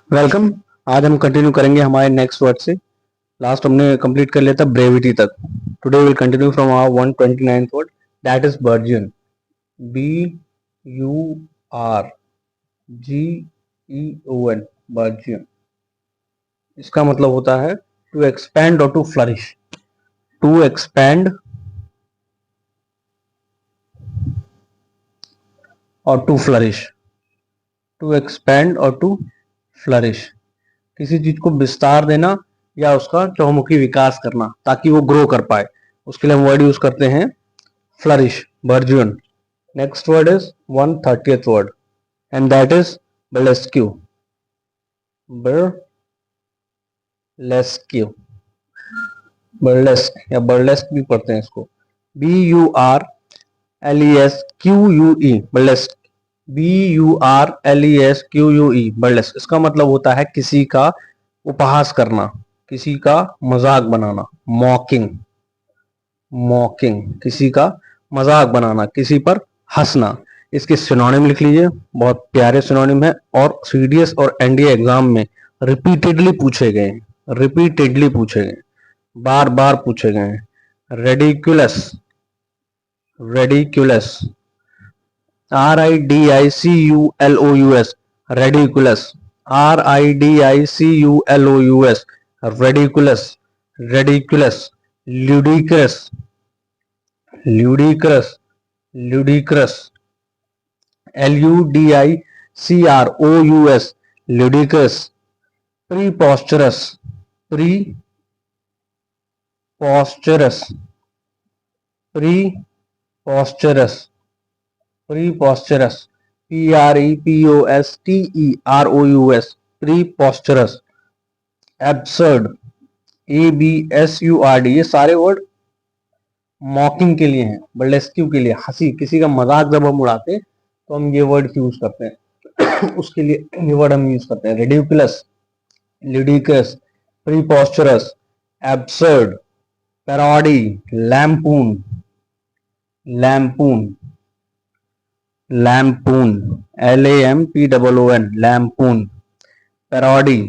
Welcome. आज हम continue करेंगे हमारे नेक्स्ट वर्ड से। लास्ट हमने कंप्लीट कर लिया था ब्रेविटी तक। Today will continue from our 129th word, that is burgeon. B U R G E O N, burgeon. इसका मतलब होता है टू एक्सपैंड और टू फ्लरिश। टू एक्सपैंड और टू फ्लरिश। टू एक्सपैंड और टू फ्लरिश, किसी चीज को विस्तार देना या उसका चहुमुखी विकास करना ताकि वो ग्रो कर पाए, उसके लिए हम वर्ड यूज करते हैं flourish, burgeon. Next word is 130th word and that is burlesque. Burlesque, burlesque या बर्लेस्क भी पढ़ते हैं इसको। BURLESQUE, burlesque. BURLESQUE, burlesque. इसका मतलब होता है किसी का उपहास करना, किसी का मजाक बनाना। मॉकिंग, मॉकिंग, किसी का मजाक बनाना, किसी पर हंसना। इसके सिनोनिम लिख लीजिए, बहुत प्यारे सिनोनिम है और सीडीएस और एनडीए एग्जाम में रिपीटेडली पूछे गए, रिपीटेडली पूछे गए, बार बार पूछे गए हैं। Ridiculous, ridiculous, RIDICULOUS, ridiculous. RIDICULOUS, ridiculous, ridiculous. Ludicrous, ludicrous, ludicrous. LUDICROUS, ludicrous. Preposterous, preposterous, preposterous, preposterous. PREPOSTEROUS, preposterous. Absurd, ABSURD, ये सारे वर्ड मॉकिंग के लिए हैं, बर्लेस्क्यू के लिए, हंसी, किसी का मजाक जब हम उड़ाते तो हम ये वर्ड यूज करते हैं। उसके लिए ये वर्ड हम यूज करते हैं। Ridiculous, ludicrous, preposterous, absurd, parody, lampoon, lampoon, lampoon, LAMPOON, lampoon. Parody,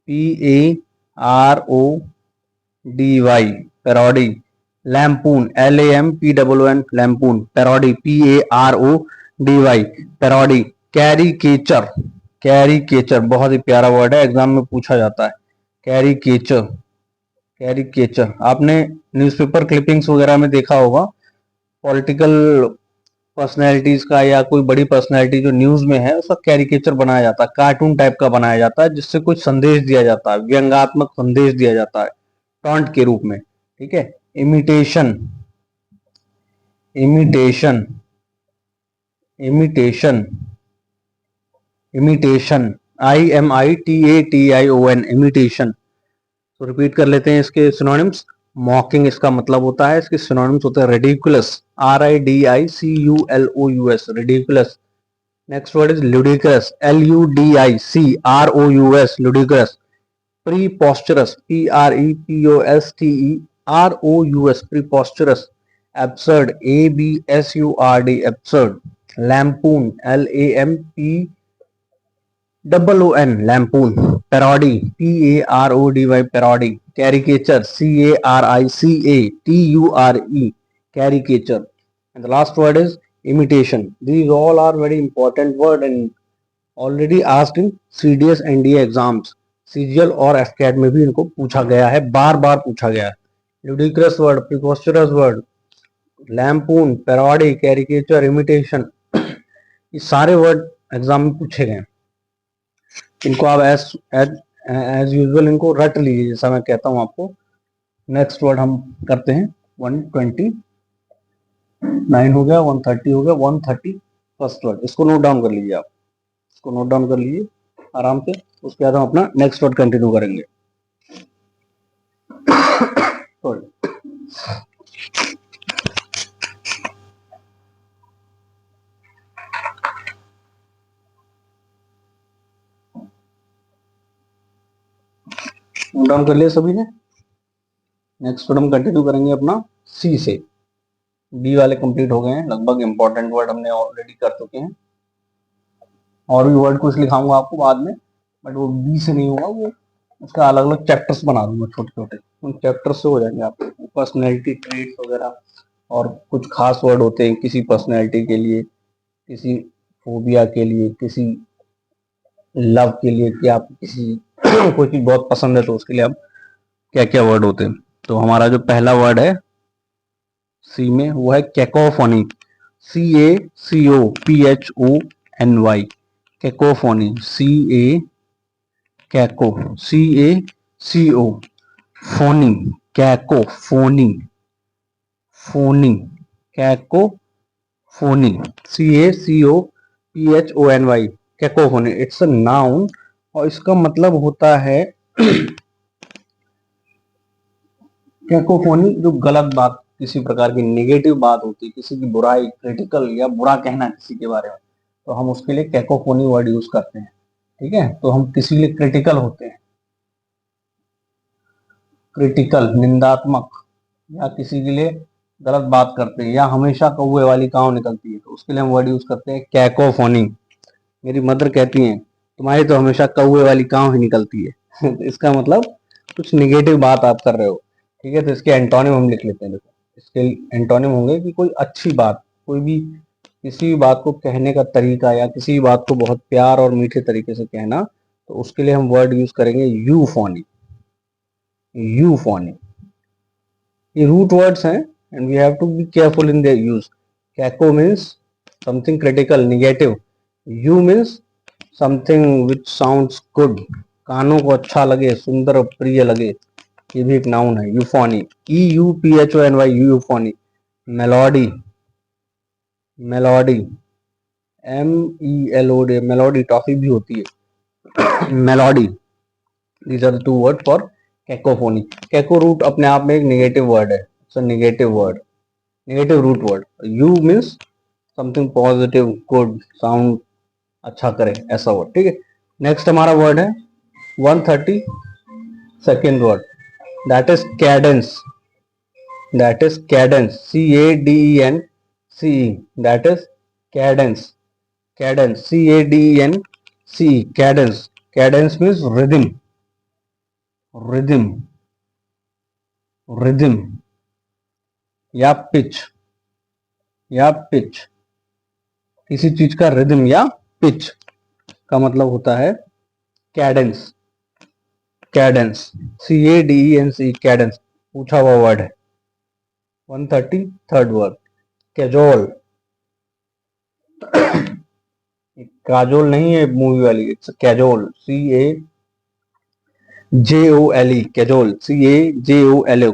PARODY, parody. Lampoon, LAMPOON, lampoon. Parody, PARODY, parody. Caricature, caricature बहुत ही प्यारा वर्ड है, एग्जाम में पूछा जाता है। Caricature, caricature. आपने न्यूज़पेपर क्लिपिंग्स वगैरह में देखा होगा, पॉलिटिकल पर्सनैलिटीज का या कोई बड़ी पर्सनैलिटी जो न्यूज में है उसका कैरिकेचर बनाया जाता है, कार्टून टाइप का बनाया जाता है, जिससे कुछ संदेश दिया जाता है, व्यंग्यात्मक संदेश दिया जाता है टॉन्ट के रूप में। ठीक है। Imitation, imitation, imitation, imitation. IMITATION, imitation. तो रिपीट कर लेते हैं इसके सिनोनिम्स। मॉकिंग इसका मतलब होता है, इसके सिनोनिम्स होते हैं ridiculous, RIDICULOUS, ridiculous. Next word is ludicrous, LUDICROUS, ludicrous। preposterous, PREPOSTEROUS, preposterous। absurd, ABSURD, absurd। lampoon, LAMPOON, lampoon। parody, PARODY, parody। caricature, CARICATURE, caricature। and the last word is imitation. These all are very important word and already asked in CDS NDA exams. CGL और FCAT में भी इनको पूछा गया है, बार बार पूछा गया है। Ludicrous word, preposterous word, lampoon, parody, caricature, imitation, ये सारे वर्ड एग्जाम में पूछे गए हैं। इनको आप एज यूजुअल इनको रट लीजिए, जैसा मैं कहता हूँ आपको। नेक्स्ट वर्ड हम करते हैं 129 हो गया, 130 हो गया, 131st वर्ड। इसको नोट डाउन कर लीजिए आप, इसको नोट डाउन कर लीजिए आराम से। उसके बाद हम अपना नेक्स्ट वर्ड कंटिन्यू करेंगे। नोट डाउन कर लिया सभी ने। नेक्स्ट वर्ड हम कंटिन्यू करेंगे अपना सी से। बी वाले कंप्लीट हो गए हैं लगभग, इंपॉर्टेंट वर्ड हमने ऑलरेडी कर चुके हैं। और भी वर्ड कुछ लिखाऊंगा आपको बाद में, बट वो बी से नहीं होगा, वो उसका अलग अलग चैप्टर्स बना दूंगा छोटे छोटे, उन चैप्टर्स से हो जाएंगे आपको पर्सनैलिटी ट्रेट्स वगैरह। और कुछ खास वर्ड होते हैं किसी पर्सनैलिटी के लिए, किसी फोबिया के लिए, किसी लव के लिए, कि आप किसी कोई चीज बहुत पसंद है तो उसके लिए आप क्या क्या वर्ड होते हैं। तो हमारा जो पहला वर्ड है सी में वो है cacophony, CACOPHONY, cacophony, caco CACO, phony, cacophony, phony, cacophony, CACOPHONY, cacophony. It's a noun और इसका मतलब होता है कैकोफोनी जो गलत बात, किसी प्रकार की नेगेटिव बात होती है, किसी की बुराई, क्रिटिकल या बुरा कहना किसी के बारे में, तो हम उसके लिए कैकोफोनी वर्ड यूज करते हैं। ठीक है, तो हम किसी लिए क्रिटिकल होते हैं, क्रिटिकल निंदात्मक, या किसी के लिए गलत बात करते हैं, या हमेशा कौवे वाली काव निकलती है, तो उसके लिए हम वर्ड यूज करते हैं कैकोफोनी। मेरी मदर कहती हैं तुम्हारी तो हमेशा कौवे वाली काव ही निकलती है। तो इसका मतलब कुछ निगेटिव बात आप कर रहे हो। ठीक है, तो इसके एंटोनिम हम लिख लेते हैं। देखो इसके एंटोनिम होंगे कि कोई अच्छी बात, कोई भी किसी भी बात को कहने का तरीका, या किसी भी बात को बहुत प्यार और मीठे तरीके से कहना, तो उसके लिए हम वर्ड यूज करेंगे यूफोनी, यूफोनी। ये रूट वर्ड्स हैं and we have to be careful in their use. Caco means something critical negative, eu means something which sounds good, कानों को अच्छा लगे, सुंदर और प्रिय लगे, ये भी एक नाउन है euphony, EUPHONY, euphony. Melody, melody, MELOD, Melody toffee भी होती है, melody. These are the two word for cacophony. Caco root अपने आप में एक नेगेटिव वर्ड है, it's a negative word, negative root word. Eu means something positive, good, sound अच्छा करे, ऐसा वर्ड। ठीक है, नेक्स्ट हमारा वर्ड है 132nd word, that is Cadence, that is cadence, CADENCE, that is cadence, cadence, CADENCE, cadence, cadence means rhythm, rhythm, rhythm, या pitch, या pitch, किसी चीज का रिदम या पिच का मतलब होता है कैडेंस, कैडेंस, CADENCE, कैडेंस। पूछा हुआ वर्ड है। 133rd वर्ड कैजोल, काजोल नहीं है मूवी वाली, it's cajole, CAJOLE, cajole, CAJOLE,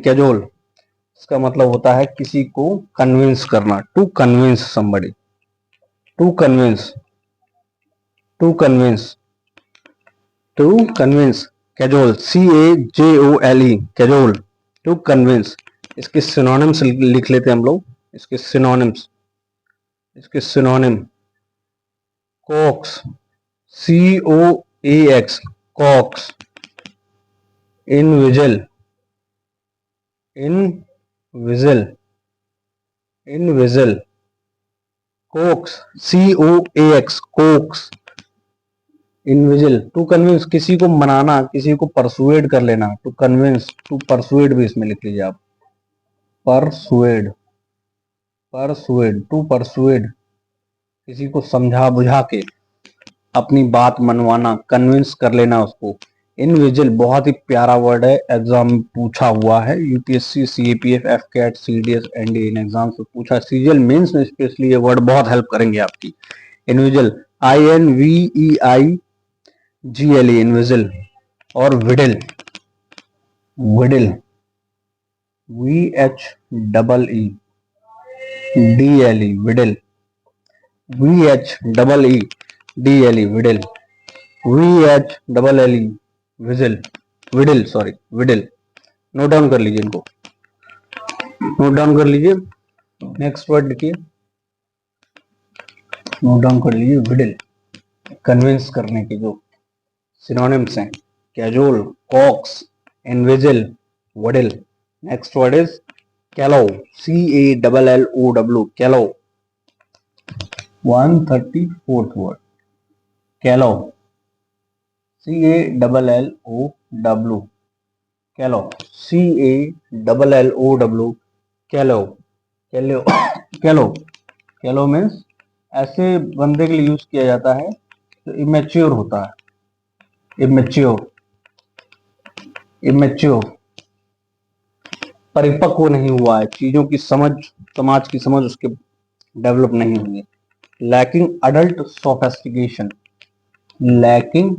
cajole. इसका मतलब होता है किसी को कन्विंस करना, to convince somebody, to convince, to convince, to convince, cajole, CAJOLE, cajole, to convince. इसके सिनोनिम्स लिख लेते हैं हम लोग, इसके सिनोनिम्स, इसके synonym coax, COAX, coax, inveigle, inveigle, inveigle, coax, COAX, coax, inveigle. To convince किसी को मनाना, किसी को परसुएड कर लेना, टू कन्विंस, टू परसुएड भी इसमें लिख लीजिए आप, परसुएड, परसुएड, टू परसुएड, किसी को समझा बुझा के अपनी बात मनवाना, कन्विंस कर लेना उसको। इनविजिल बहुत ही प्यारा वर्ड है, एग्जाम में पूछा हुआ है, UPSC, CAPF, FCAT, CDS, NDA in exam से पूछा, सीजीएल मेंस में स्पेशली ये वर्ड बहुत हेल्प करेंगे आपकी। इनविजिल, INVEIGLE, इनविजिल। और विडिल, विडिल, VHEEDLE, विडिल, VHEEDLE, विडिल, VHEEDLE, vigil, विडिल, sorry विडिल। Note down कर लीजिए इनको, नोट डाउन कर लीजिए। नेक्स्ट वर्ड लिखिए, नोट डाउन कर लीजिए, विडिल। कन्विंस करने के जो सिनोनिम्स हैं, cajole, COX, इनविजिल, विडिल। Next word is कैलो, CALLOW, कैलो। 134th वर्ड कैलो, CALLOW, कैलो, CALLOW, कैलो, कैलो, कैलो, कैलो मीन्स ऐसे बंदे के लिए यूज किया जाता है जो इमेच्योर होता है, इमेच्योर, इमेच्योर, परिपक्व नहीं हुआ है, चीजों की समझ, समाज की समझ उसके डेवलप नहीं हुई है। Lacking adult sophistication, lacking,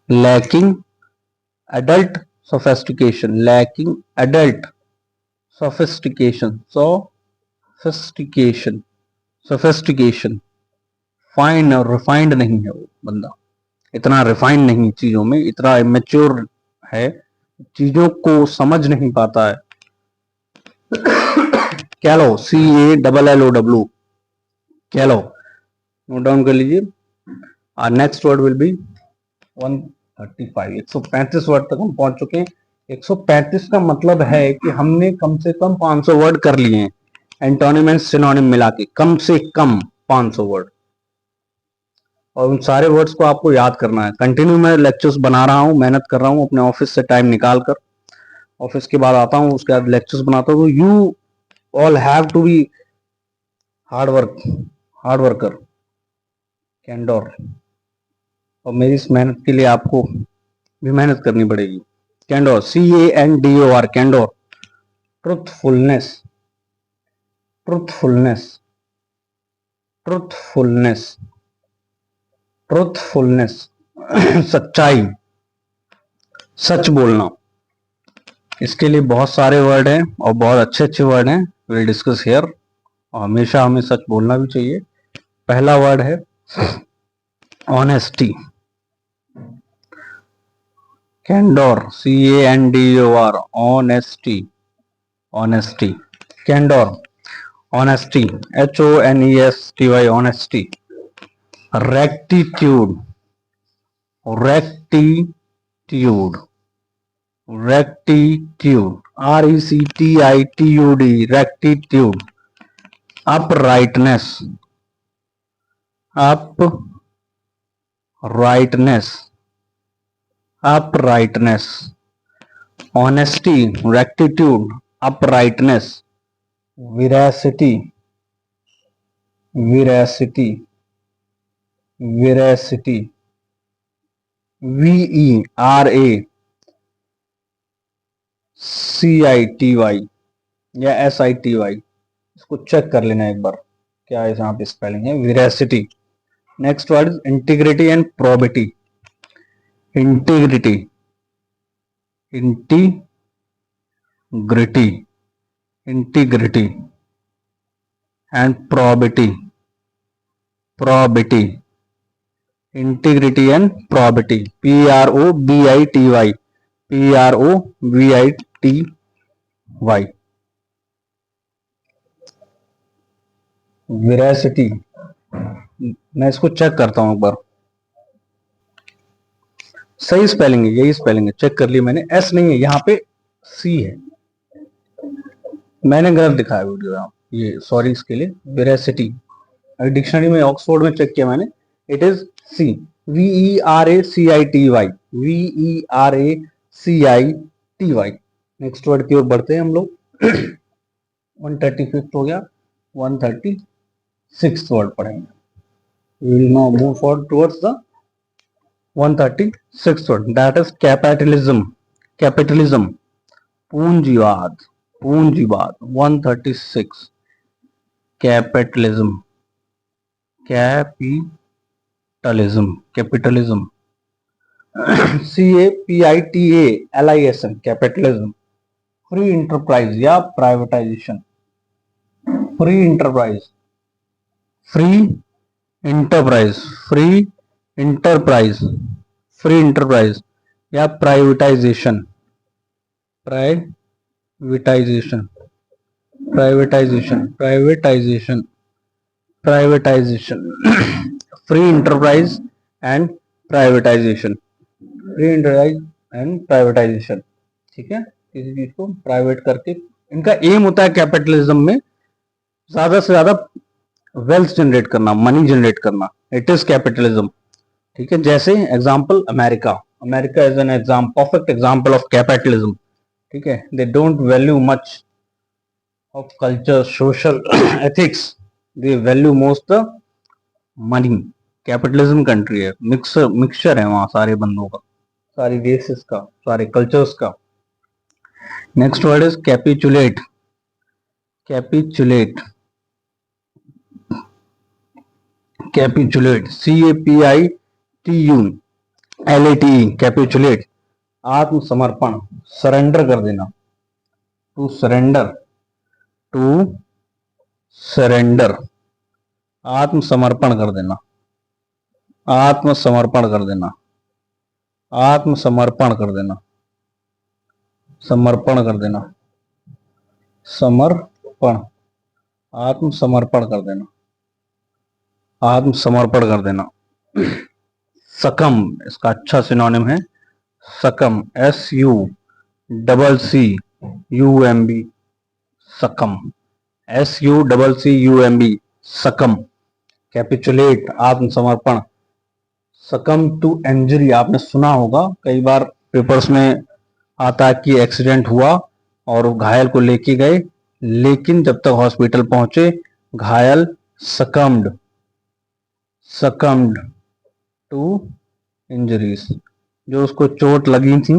lacking adult sophistication, lacking adult sophistication, sophistication, sophistication, fine और रिफाइंड नहीं है वो बंदा, इतना रिफाइंड नहीं चीजों में, इतना इमेच्योर है, चीजों को समझ नहीं पाता है। कैलो, CALLOW, कैलो, नोट डाउन कर लीजिए। Next word will be 135, 135 word तक हम पहुंच चुके हैं। 135 का मतलब है कि हमने कम से कम 500 वर्ड कर लिए हैं, एंटोनिम एंड सिनोनिम मिला के कम से कम 500 वर्ड, और उन सारे वर्ड्स को आपको याद करना है। कंटिन्यू मैं लेक्चर्स बना रहा हूँ, मेहनत कर रहा हूँ, अपने ऑफिस से टाइम निकाल कर, ऑफिस के बाद आता हूँ, उसके बाद लेक्चर्स बनाता हूँ। You all have to be hard work, hard worker, candour, और मेरी इस मेहनत के लिए आपको भी मेहनत करनी पड़ेगी। Candour, CANDOR, candour, truthfulness, truthfulness, truthfulness, truthfulness, सच्चाई, सच बोलना। इसके लिए बहुत सारे वर्ड हैं और बहुत अच्छे अच्छे वर्ड हैं, विल डिस्कस हियर, और हमेशा हमें सच बोलना भी चाहिए। पहला वर्ड है honesty, candour, CANDOR, honesty, honesty, candour, honesty, HONESTY, honesty, rectitude, rectitude, rectitude, RECTITUD, rectitude, uprightness, uprightness, uprightness, honesty, rectitude, uprightness, veracity, veracity, veracity, VERACITY या SITY, इसको चेक कर लेना एक बार क्या है यहाँ पे स्पेलिंग है, veracity। Next word is integrity and probity, integrity, integrity, integrity and probity, probity, integrity and probity, PROBITY, PROBITY। Veracity, मैं इसको चेक करता हूं एक बार, सही स्पेलिंग है, यही स्पेलिंग है, चेक कर लिया मैंने, एस नहीं है यहाँ पे, सी है, मैंने गलत दिखाया वीडियो यहाँ, ये सॉरी इसके लिए। वेरासिटी डिक्शनरी में ऑक्सफोर्ड में चेक किया मैंने, it is C, VERACITY, VERACITY। Next word की ओर बढ़ते हैं हम लोग। 135 हो गया, 136 वर्ड पढ़ेंगे। We will now move forward towards the 136th word, that is capitalism, capitalism, पूंजीवाद, पूंजीवाद। 136, capitalism, capitalism, capitalism, CAPITALISM, capitalism, free enterprise या privatisation, free enterprise, free enterprise, free enterprise, free enterprise या privatisation, privatisation, privatisation, privatisation, privatisation, free enterprise and privatisation, free enterprise and privatisation. ठीक है, किसी चीज को private करके, इनका एम होता है कैपिटलिज्म में ज्यादा से ज्यादा वेल्थ जनरेट करना, मनी जनरेट करना, इट इज कैपिटलिज्म। ठीक है, जैसे example America, America is an example, perfect example of capitalism. ठीक है, they don't value much of culture, social ethics, they value most the money. Capitalism country है, mixture है वहां सारे बंदों का, सारी रेसेस का, सारे कल्चर्स का। Next word is capitulate. Capitulate, capitulate, CAPITULATE, capitulate, आत्मसमर्पण, सरेंडर कर देना, टू सरेंडर, टू सरेंडर, आत्मसमर्पण कर देना, आत्मसमर्पण कर देना, आत्मसमर्पण कर देना, समर्पण कर देना, समर्पण, आत्मसमर्पण कर देना, आत्मसमर्पण कर देना। सकम, इसका अच्छा सिनोनिम है सकम, SUCCUMB, सकम, SUCCUMB, सकम। कैपिचुलेट, आत्मसमर्पण। सकम टू इंजरी, आपने सुना होगा कई बार पेपर्स में आता है कि एक्सीडेंट हुआ और घायल को लेके गए, लेकिन जब तक हॉस्पिटल पहुंचे घायल सकम्ड, सकम्ड टू इंजरीज, जो उसको चोट लगी थी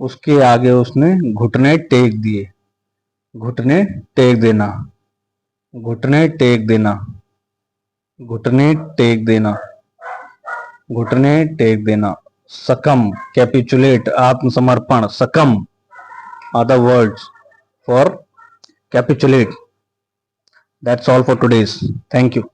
उसके आगे उसने घुटने टेक दिए, घुटने टेक देना, घुटने टेक देना, घुटने टेक देना, घुटने टेक देना। सकम, कैपिचुलेट, आत्मसमर्पण, सकम are the words for capitulate. That's all for today's. Thank you.